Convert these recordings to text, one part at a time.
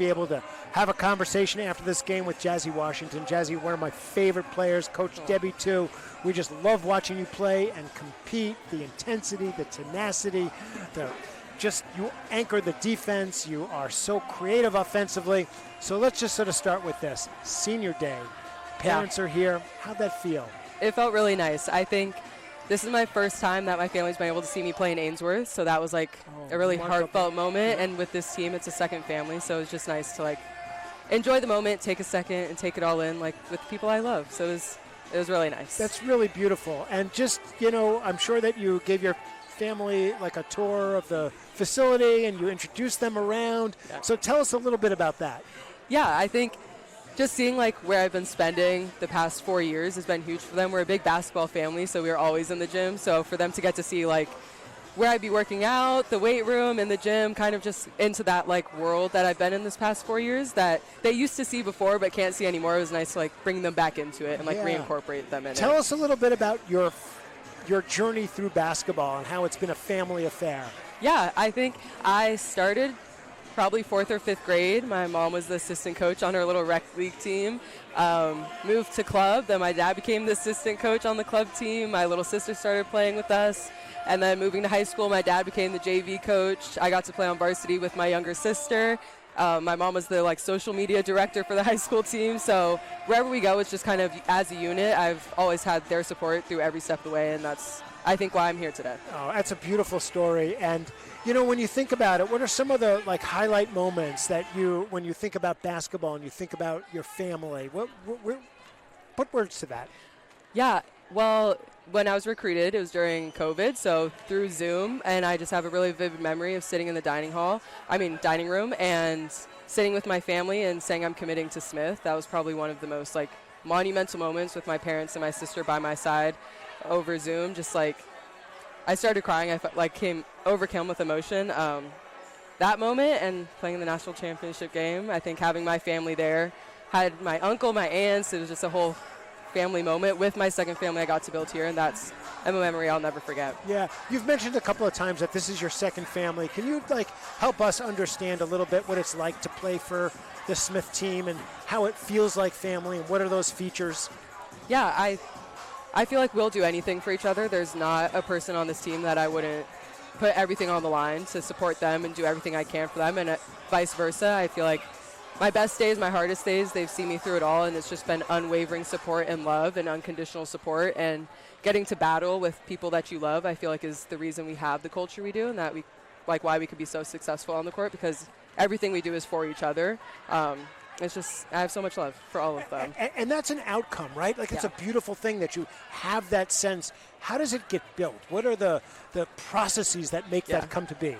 be able to have a conversation after this game with Jazzy Washington. Jazzy, one of my favorite players, Coach Debbie too. We just love watching you play and compete, the intensity, the tenacity, you anchor the defense. You are so creative offensively. So let's just sort of start with this. Senior day, parents are here. How'd that feel? It felt really nice. I think this is my first time that my family's been able to see me play in Ainsworth, so that was like a really heartfelt moment. And with this team, it's a second family, so it was just nice to like enjoy the moment, take a second, and take it all in like with people I love. So it was really nice. That's really beautiful. And just, I'm sure that you gave your family like a tour of the facility and you introduced them around. Yeah. So tell us a little bit about that. Yeah, I think just seeing like where I've been spending the past 4 years has been huge for them. We're a big basketball family, so we're always in the gym. So for them to get to see like where I'd be working out, the weight room, and the gym, kind of just into that like world that I've been in this past 4 years that they used to see before but can't see anymore. It was nice to like bring them back into it and like reincorporate them in it. Tell us a little bit about your journey through basketball and how it's been a family affair. Yeah, I think I started probably 4th or 5th grade. My mom was the assistant coach on her little rec league team. Moved to club, then my dad became the assistant coach on the club team. My little sister started playing with us. And then moving to high school, my dad became the JV coach. I got to play on varsity with my younger sister. My mom was the like social media director for the high school team. So wherever we go, it's just kind of as a unit. I've always had their support through every step of the way, and that's, I think, why I'm here today. Oh, that's a beautiful story. And when you think about it, what are some of the like highlight moments that when you think about basketball and you think about your family? Put words to that. Yeah, well, when I was recruited, it was during COVID, so through Zoom, and I just have a really vivid memory of sitting in the dining room, and sitting with my family and saying I'm committing to Smith. That was probably one of the most like monumental moments with my parents and my sister by my side over Zoom. Just like I started crying. I felt like overcome with emotion. That moment and playing in the national championship game, I think having my family there, had my uncle, my aunts, it was just a whole family moment with my second family I got to build here, and that's a memory I'll never forget. Yeah, you've mentioned a couple of times that this is your second family. Can you help us understand a little bit what it's like to play for the Smith team and how it feels like family, and what are those features? Yeah, I feel like we'll do anything for each other. There's not a person on this team that I wouldn't put everything on the line to support them and do everything I can for them, and vice versa. I feel like my best days, my hardest days, they've seen me through it all, and it's just been unwavering support and love and unconditional support, and getting to battle with people that you love, I feel like is the reason we have the culture we do, and that why we could be so successful on the court, because everything we do is for each other. It's just, I have so much love for all of them. And that's an outcome, right? Like, it's a beautiful thing that you have that sense. How does it get built? What are the processes that make that come to be?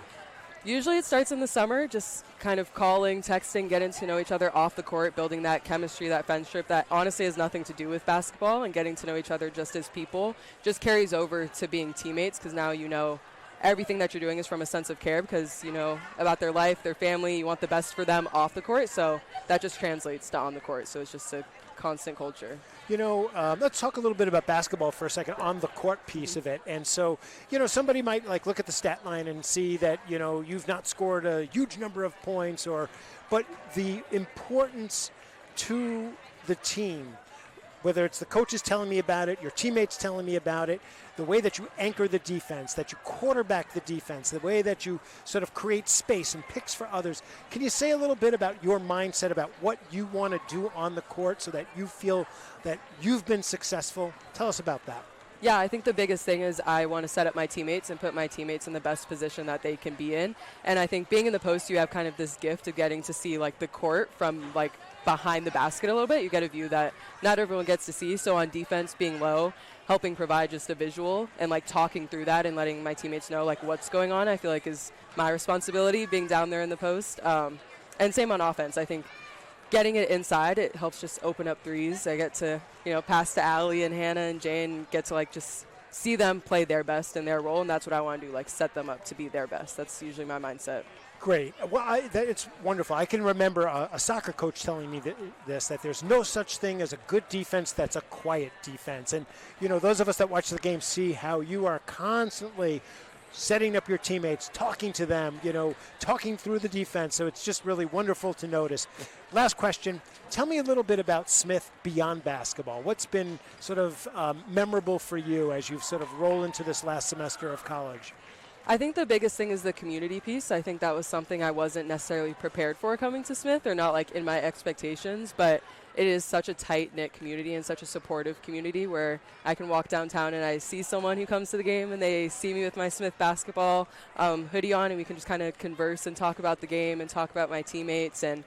Usually it starts in the summer, just kind of calling, texting, getting to know each other off the court, building that chemistry, that friendship that honestly has nothing to do with basketball, and getting to know each other just as people just carries over to being teammates, because now you know everything that you're doing is from a sense of care, because you know about their life, their family, you want the best for them off the court, so that just translates to on the court, so it's just a constant culture. Let's talk a little bit about basketball for a second, on the court piece of it. And so, somebody might look at the stat line and see that, you've not scored a huge number of points, but the importance to the team, whether it's the coaches telling me about it, your teammates telling me about it, the way that you anchor the defense, that you quarterback the defense, the way that you sort of create space and picks for others. Can you say a little bit about your mindset about what you want to do on the court so that you feel that you've been successful? Tell us about that. Yeah, I think the biggest thing is I want to set up my teammates and put my teammates in the best position that they can be in. And I think being in the post, you have kind of this gift of getting to see the court from behind the basket a little bit. You get a view that not everyone gets to see. So on defense, being low, helping provide just a visual and talking through that and letting my teammates know what's going on, I feel like is my responsibility, being down there in the post. And same on offense. I think getting it inside, it helps just open up threes. I get to, pass to Allie and Hannah and Jane, get to just see them play their best in their role, and that's what I want to do, set them up to be their best. That's usually my mindset. Great. Well, it's wonderful. I can remember a soccer coach telling me that there's no such thing as a good defense that's a quiet defense. And, those of us that watch the game see how you are constantly setting up your teammates, talking to them, talking through the defense. So it's just really wonderful to notice. Last question. Tell me a little bit about Smith beyond basketball. What's been sort of memorable for you as you've sort of rolled into this last semester of college? I think the biggest thing is the community piece. I think that was something I wasn't necessarily prepared for coming to Smith, or not like in my expectations, but it is such a tight-knit community and such a supportive community where I can walk downtown and I see someone who comes to the game and they see me with my Smith basketball hoodie on, and we can just kind of converse and talk about the game and talk about my teammates. And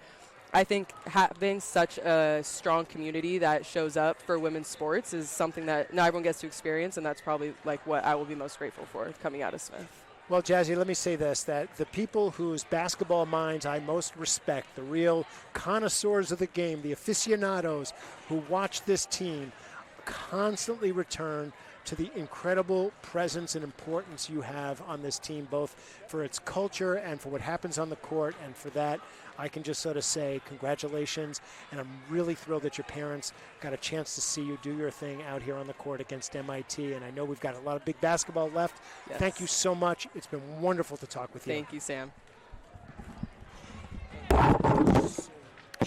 I think having such a strong community that shows up for women's sports is something that not everyone gets to experience, and that's probably like what I will be most grateful for coming out of Smith. Well, Jazzy, let me say this, that the people whose basketball minds I most respect, the real connoisseurs of the game, the aficionados who watch this team, constantly return to the incredible presence and importance you have on this team, both for its culture and for what happens on the court. And for that, I can just sort of say congratulations, and I'm really thrilled that your parents got a chance to see you do your thing out here on the court against MIT, and I know we've got a lot of big basketball left. Yes. Thank you so much. It's been wonderful to talk with you. Thank you, Sam.